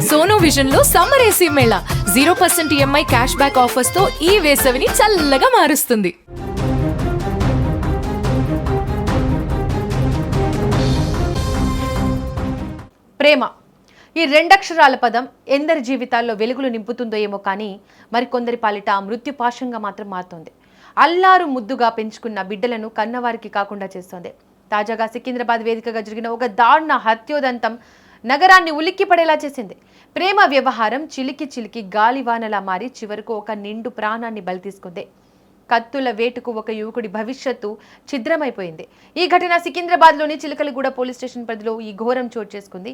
Sono vision లో summer AC Mela 0% EMI cash back offers తో ఈ వేసవిని చల్లగా మారుస్తుంది. ప్రేమ ఈ రెండక్షరాల పదం ఎందరి జీవితాల్లో వెలుగులు నింపుతుందో ఏమో కానీ మరికొందరి పాలిట మృత్యుపాశంగా మాత్రం మారుతోంది. అల్లారు ముద్దుగా పెంచుకున్న బిడ్డలను కన్నవారికి కాకుండా చేస్తోంది. తాజాగా సికింద్రాబాద్ వేదికగా జరిగిన ఒక దారుణ హత్యోదంతం నగరాన్ని ఉలిక్కిపడేలా చేసింది. ప్రేమ వ్యవహారం చిలికి చిలికి గాలివానలా మారి చివరకు ఒక నిండు ప్రాణాన్ని బలి తీసుకుంది. కత్తుల వేటుకు ఒక యువకుడి భవిష్యత్తు ఛిద్రమైపోయింది. ఈ ఘటన సికింద్రాబాద్లోని చిలకలగూడ పోలీస్ స్టేషన్ పరిధిలో ఈ ఘోరం చోటు చేసుకుంది.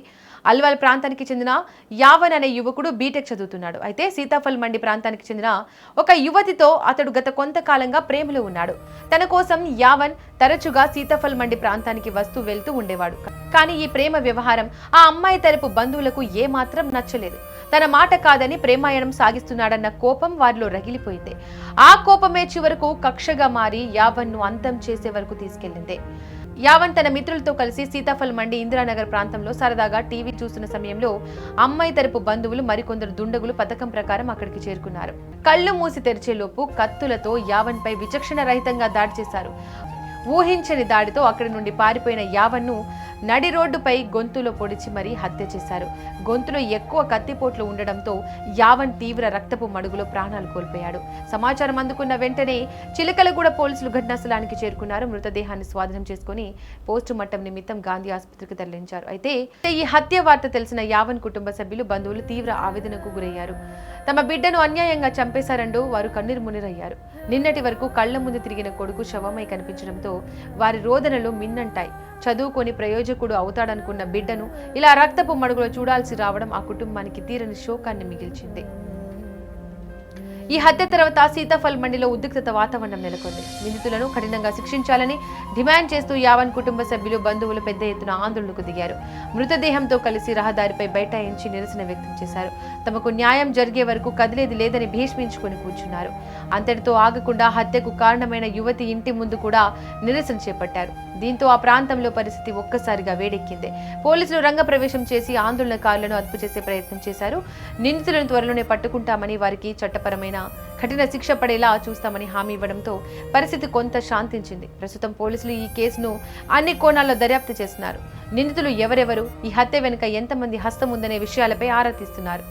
అల్వాల్ ప్రాంతానికి చెందిన యావన్ అనే యువకుడు బీటెక్ చదువుతున్నాడు. అయితే సీతాఫల్ మండి ప్రాంతానికి చెందిన ఒక యువతితో అతడు గత కొంతకాలంగా ప్రేమలో ఉన్నాడు. తన కోసం యావన్ తరచుగా సీతాఫల్ మండి ప్రాంతానికి వస్తూ వెళ్తూ ఉండేవాడు. కానీ ఈ ప్రేమ వ్యవహారం ఆ అమ్మాయి తరపు బంధువులకు ఏమాత్రం నచ్చలేదు. తన మాట కాదని ప్రేమాయణం సాగిస్తున్నాడన్న కోపం వారిలో రగిలిపోయింది. ఆ కోపమే చివరకు కక్షగా మారి యావన్ను అంతం చేసే వరకు తీసుకెళ్లింది. యావన్ తన మిత్రులతో కలిసి సీతాఫల్ మండి ఇందిరానగర్ ప్రాంతంలో సరదాగా టీవీ చూస్తున్న సమయంలో అమ్మాయి తరపు బంధువులు మరికొందరు దుండగులు పథకం ప్రకారం అక్కడికి చేరుకున్నారు. కళ్ళు మూసి తెరిచేలోపు కత్తులతో యావన్ పై విచక్షణ రహితంగా దాడి చేశారు. ఊహించని దాడితో అక్కడి నుండి పారిపోయిన యావన్ను నడి రోడ్డుపై గొంతులో పొడిచి మరీ హత్య చేశారు. గొంతులో ఎక్కువ కత్తిపోట్లు ఉండడంతో యావన్ తీవ్ర రక్తపు మడుగులో ప్రాణాలు కోల్పోయాడు. సమాచారం అందుకున్న వెంటనే చిలకలగూడ పోలీసులు ఘటనాస్థలానికి చేరుకున్నారు. మృతదేహాన్ని స్వాధీనం చేసుకుని పోస్టుమార్టం నిమిత్తం గాంధీ ఆసుపత్రికి తరలించారు. అయితే ఈ హత్య వార్త తెలిసిన యావన్ కుటుంబ సభ్యులు బంధువులు తీవ్ర ఆవేదనకు గురయ్యారు. తమ బిడ్డను అన్యాయంగా చంపేశారంటూ వారు కన్నీరు మున్నీరయ్యారు. నిన్నటి వరకు కళ్ల ముందు తిరిగిన కొడుకు శవమై కనిపించడంతో వారి రోదనలు మిన్నంటాయి. చదువుకొని ప్రయోజకుడు అవుతాడనుకున్న బిడ్డను ఇలా రక్తపు మడుగులో చూడాల్సి రావడం ఆ కుటుంబానికి తీరని శోకాన్ని మిగిల్చింది. ఈ హత్య తర్వాత సీతాఫల్ మండిలో ఉద్రిక్తత వాతావరణం నెలకొంది. నిందితులను కఠినంగా శిక్షించాలని డిమాండ్ చేస్తూ యావన్ కుటుంబ సభ్యులు బంధువులు పెద్ద ఎత్తున ఆందోళనకు దిగారు. మృతదేహంతో కలిసి రహదారిపై బైఠాయించి నిరసన వ్యక్తం చేశారు. తమకు న్యాయం జరిగే వరకు కదిలేది లేదని భీష్మించుకుని కూర్చున్నారు. అంతటితో ఆగకుండా హత్యకు కారణమైన యువతి ఇంటి ముందు కూడా నిరసన చేపట్టారు. దీంతో ఆ ప్రాంతంలో పరిస్థితి ఒక్కసారిగా వేడెక్కింది. పోలీసులు రంగప్రవేశం చేసి ఆందోళనకారులను అదుపు చేసే ప్రయత్నం చేశారు. నిందితులను త్వరలోనే పట్టుకుంటామని, వారికి చట్టపరమైన కఠిన శిక్ష పడేలా చూస్తామని హామీ ఇవ్వడంతో పరిస్థితి కొంత శాంతించింది. ప్రస్తుతం పోలీసులు ఈ కేసును అన్ని కోణాల్లో దర్యాప్తు చేస్తున్నారు. నిందితులు ఎవరెవరు, ఈ హత్య వెనుక ఎంతమంది హస్తం ఉందనే విషయాలపై ఆరా తీస్తున్నారు.